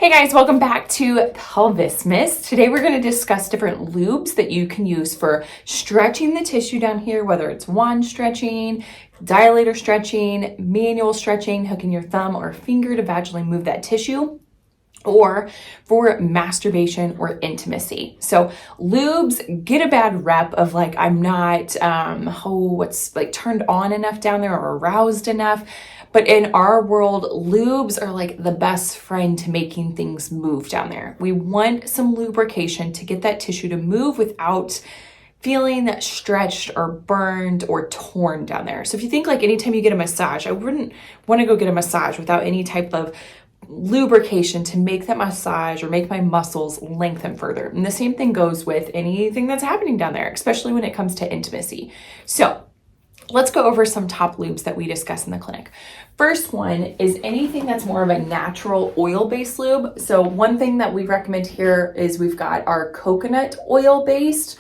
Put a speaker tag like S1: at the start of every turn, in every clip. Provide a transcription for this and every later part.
S1: Hey guys, welcome back to Pelvismas. Today we're going to discuss different lubes that you can use for stretching the tissue down here, whether it's wand stretching, dilator stretching, manual stretching, hooking your thumb or finger to vaginally move that tissue, or for masturbation or intimacy. So lubes get a bad rep of like, I'm not, turned on enough down there or aroused enough. But in our world, lubes are like the best friend to making things move down there. We want some lubrication to get that tissue to move without feeling stretched or burned or torn down there. So if you think like anytime you get a massage, I wouldn't want to go get a massage without any type of lubrication to make that massage or make my muscles lengthen further. And the same thing goes with anything that's happening down there, especially when it comes to intimacy. So let's go over some top lubes that we discuss in the clinic. First one is anything that's more of a natural oil-based lube. So one thing that we recommend here is we've got our coconut oil-based.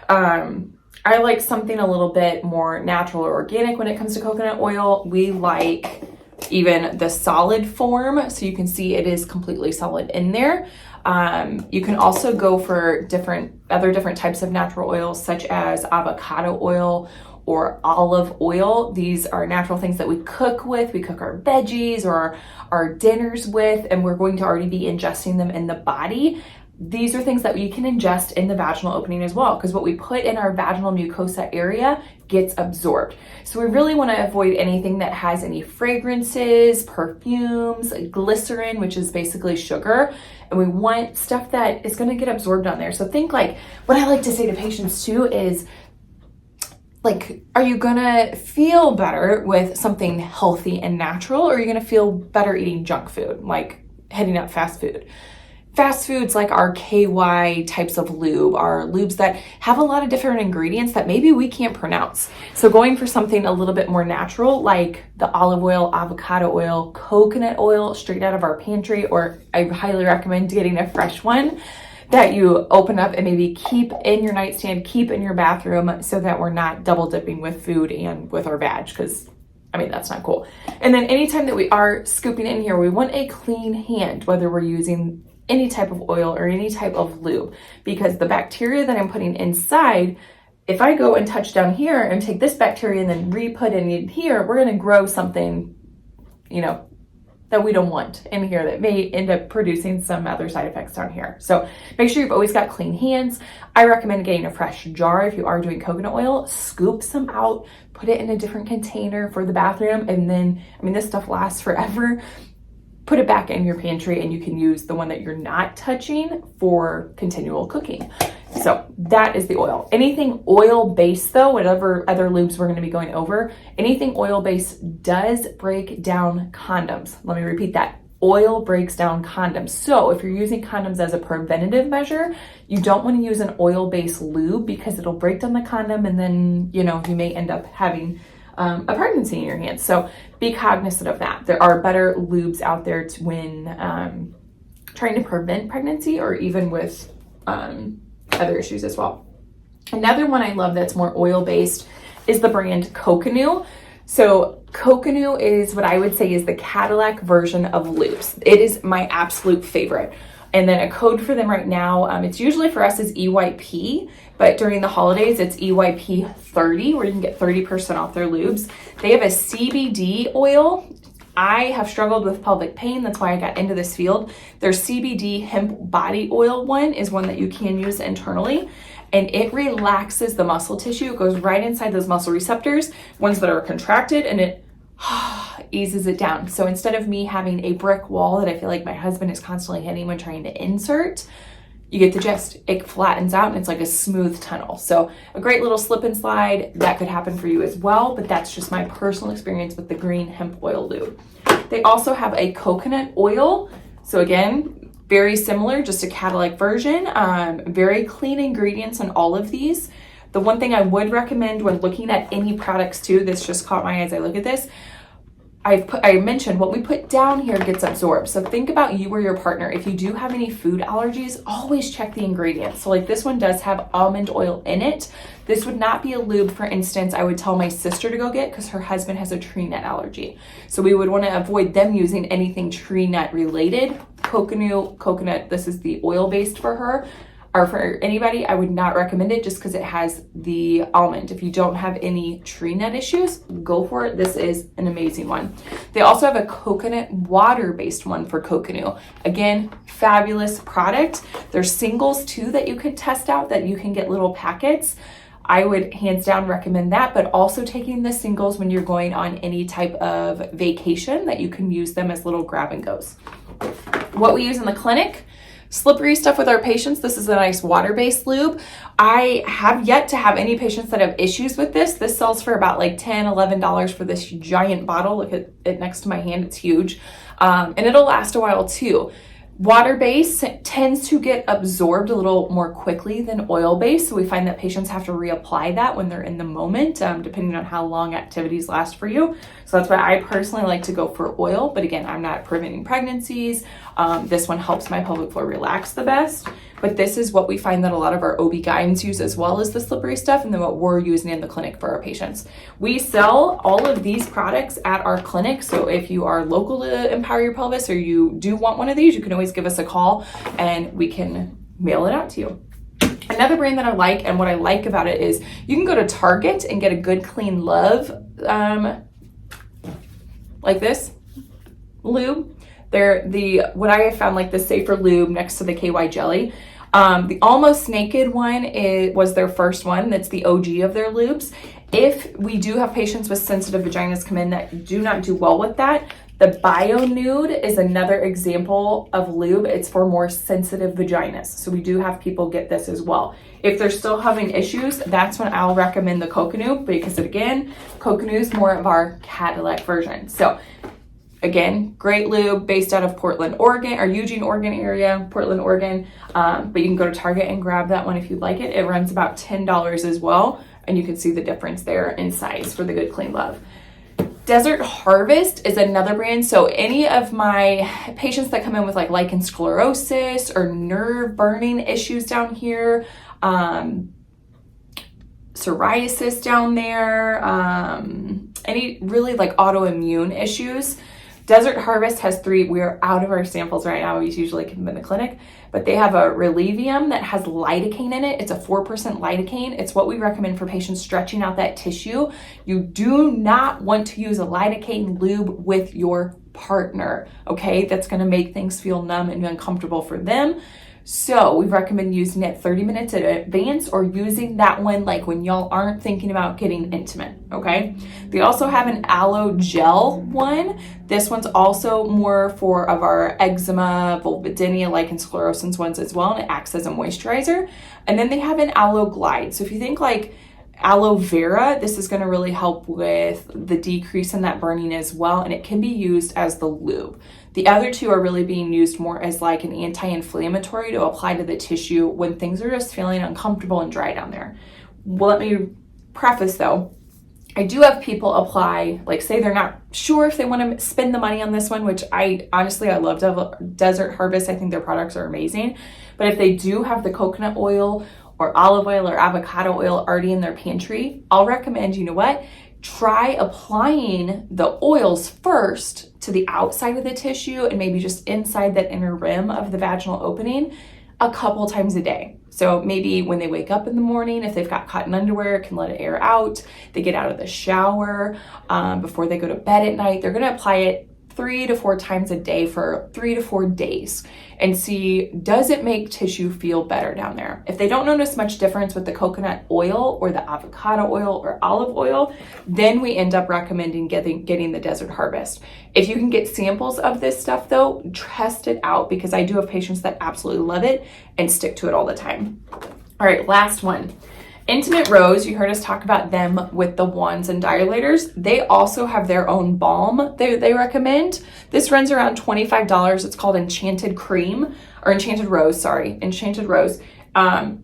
S1: I like something a little bit more natural or organic when it comes to coconut oil. We like even the solid form, so you can see it is completely solid in there. You can also go for different types of natural oils, such as avocado oil or olive oil. These are natural things that we cook with. We cook our veggies or our dinners with, and we're going to already be ingesting them in the body. These are things that we can ingest in the vaginal opening as well, because what we put in our vaginal mucosa area gets absorbed. So we really want to avoid anything that has any fragrances, perfumes, glycerin, which is basically sugar. And we want stuff that is going to get absorbed on there. So think like, what I like to say to patients too is, like, are you gonna feel better with something healthy and natural, or are you gonna feel better eating junk food, like hitting up fast food? Fast foods like our KY types of lube are lubes that have a lot of different ingredients that maybe we can't pronounce. So going for something a little bit more natural, like the olive oil, avocado oil, coconut oil straight out of our pantry, or I highly recommend getting a fresh one that you open up and maybe keep in your nightstand, keep in your bathroom, so that we're not double dipping with food and with our vag, because I mean, that's not cool. And then anytime that we are scooping in here, we want a clean hand, whether we're using any type of oil or any type of lube, because the bacteria that I'm putting inside, if I go and touch down here and take this bacteria and then re-put it in here, we're going to grow something, that we don't want in here that may end up producing some other side effects down here. So make sure you've always got clean hands. I recommend getting a fresh jar if you are doing coconut oil. Scoop some out, put it in a different container for the bathroom, and then, this stuff lasts forever. Put it back in your pantry and you can use the one that you're not touching for continual cooking. So that is the oil. Anything oil-based though, whatever other lubes we're going to be going over, anything oil-based does break down condoms. Let me repeat that. Oil breaks down condoms. So if you're using condoms as a preventative measure, you don't want to use an oil-based lube because it'll break down the condom, and then, you may end up having a pregnancy in your hands. So be cognizant of that. There are better lubes out there when trying to prevent pregnancy, or even with other issues as well. Another one I love that's more oil-based is the brand Coconut. So Coconut is what I would say is the Cadillac version of lubes. It is my absolute favorite. And then a code for them right now, it's usually for us is EYP, but during the holidays, it's EYP 30, where you can get 30% off their lubes. They have a CBD oil. I have struggled with pelvic pain. That's why I got into this field. Their CBD hemp body oil one is one that you can use internally, and it relaxes the muscle tissue. It goes right inside those muscle receptors, ones that are contracted, and it eases it down. So instead of me having a brick wall that I feel like my husband is constantly hitting when trying to insert, you get the gist. It flattens out and it's like a smooth tunnel. So a great little slip and slide that could happen for you as well, but that's just my personal experience with the green hemp oil lube. They also have a coconut oil. So again, very similar, just a Cadillac version. Very clean ingredients on all of these. The one thing I would recommend when looking at any products too, this just caught my eye as I look at this, I mentioned what we put down here gets absorbed. So think about you or your partner. If you do have any food allergies, always check the ingredients. So like this one does have almond oil in it. This would not be a lube, for instance, I would tell my sister to go get because her husband has a tree nut allergy. So we would want to avoid them using anything tree nut related. coconut. This is the oil based for her. Or for anybody, I would not recommend it just because it has the almond. If you don't have any tree nut issues, go for it. This is an amazing one. They also have a coconut water-based one for Kokunu. Again, fabulous product. There's singles too that you can test out, that you can get little packets. I would hands down recommend that, but also taking the singles when you're going on any type of vacation, that you can use them as little grab and goes. What we use in the clinic: slippery stuff with our patients. This is a nice water-based lube. I have yet to have any patients that have issues with this. This sells for about like $10, $11 for this giant bottle. Look at it next to my hand, it's huge. And it'll last a while too. Water-based tends to get absorbed a little more quickly than oil-based, so we find that patients have to reapply that when they're in the moment, depending on how long activities last for you. So that's why I personally like to go for oil, but again, I'm not preventing pregnancies. This one helps my pelvic floor relax the best, but this is what we find that a lot of our OB-GYNs use, as well as the slippery stuff, and then what we're using in the clinic for our patients. We sell all of these products at our clinic, so if you are local to Empower Your Pelvis, or you do want one of these, you can always give us a call and we can mail it out to you. Another brand that I like, and what I like about it, is you can go to Target and get a Good Clean Love like this lube. They're what I have found, like the safer lube next to the KY jelly. The Almost Naked one was their first one. That's the OG of their lubes. If we do have patients with sensitive vaginas come in that do not do well with that, the Bio Nude is another example of lube. It's for more sensitive vaginas. So we do have people get this as well. If they're still having issues, that's when I'll recommend the Kokunu, because again, Kokunu is more of our Cadillac version. So again, great lube based out of Portland, Oregon, or Eugene, Oregon area, Portland, Oregon. But you can go to Target and grab that one if you'd like it. It runs about $10 as well. And you can see the difference there in size for the Good Clean Love. Desert Harvest is another brand. So any of my patients that come in with like lichen sclerosis or nerve burning issues down here, psoriasis down there, any really like autoimmune issues, Desert Harvest has 3. We're out of our samples right now. We usually keep them in the clinic, but they have a Relivium that has lidocaine in it. It's a 4% lidocaine. It's what we recommend for patients stretching out that tissue. You do not want to use a lidocaine lube with your partner, okay? That's gonna make things feel numb and uncomfortable for them. So we recommend using it 30 minutes in advance, or using that one like when y'all aren't thinking about getting intimate, okay? They also have an aloe gel one. This one's also more for of our eczema, vulvodynia, lichen sclerosis ones as well, and it acts as a moisturizer. And then they have an aloe glide. So if you think like aloe vera, this is gonna really help with the decrease in that burning as well, and it can be used as the lube. The other 2 are really being used more as like an anti-inflammatory to apply to the tissue when things are just feeling uncomfortable and dry down there. Well, let me preface though, I do have people apply, like say they're not sure if they want to spend the money on this one, which I love Desert Harvest. I think their products are amazing. But if they do have the coconut oil or olive oil or avocado oil already in their pantry, I'll recommend, you know what? Try applying the oils first to the outside of the tissue and maybe just inside that inner rim of the vaginal opening a couple times a day. So maybe when they wake up in the morning, if they've got cotton underwear, can let it air out. They get out of the shower, before they go to bed at night, they're gonna apply it 3 to 4 times a day for 3 to 4 days and see, does it make tissue feel better down there? If they don't notice much difference with the coconut oil or the avocado oil or olive oil, then we end up recommending getting the Desert Harvest. If you can get samples of this stuff though, test it out, because I do have patients that absolutely love it and stick to it all the time. All right, last one. Intimate Rose, you heard us talk about them with the wands and dilators. They also have their own balm they recommend. This runs around $25. It's called Enchanted Rose.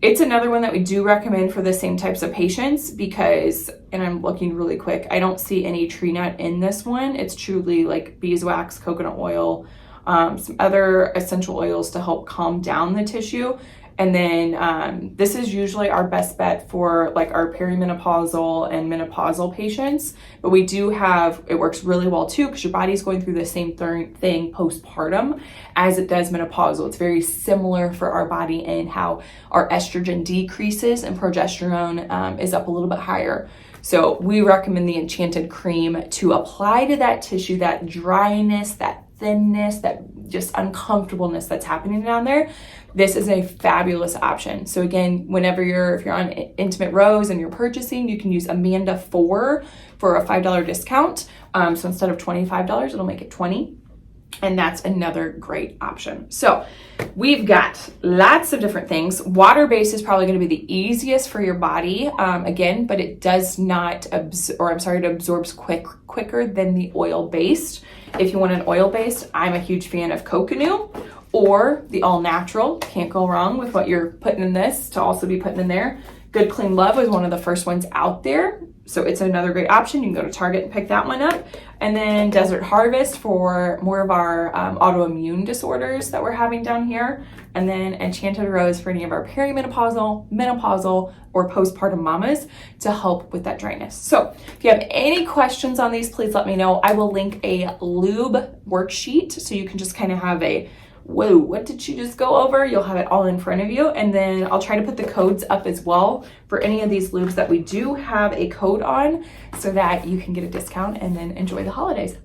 S1: It's another one that we do recommend for the same types of patients because, and I'm looking really quick, I don't see any tree nut in this one. It's truly like beeswax, coconut oil, some other essential oils to help calm down the tissue. And then this is usually our best bet for like our perimenopausal and menopausal patients. But we do have, it works really well too, because your body's going through the same thing postpartum as it does menopausal. It's very similar for our body in how our estrogen decreases and progesterone is up a little bit higher. So we recommend the Enchanted Cream to apply to that tissue, that dryness, that thinness, that just uncomfortableness that's happening down there. This is a fabulous option. So again, if you're on Intimate Rose and you're purchasing, you can use Amanda4 for a $5 discount. So instead of $25, it'll make it $20. And that's another great option. So we've got lots of different things. Water-based is probably going to be the easiest for your body, again, but it does not it absorbs quicker than the oil-based. If you want an oil-based, I'm a huge fan of coconut or the all-natural. Can't go wrong with what you're putting in this to also be putting in there. Good Clean Love was one of the first ones out there. So it's another great option. You can go to Target and pick that one up. And then Desert Harvest for more of our autoimmune disorders that we're having down here. And then Enchanted Rose for any of our perimenopausal, menopausal, or postpartum mamas to help with that dryness. So if you have any questions on these, please let me know. I will link a lube worksheet so you can just kind of have a, whoa, what did she just go over? You'll have it all in front of you. And then I'll try to put the codes up as well for any of these lubes that we do have a code on so that you can get a discount and then enjoy the holidays.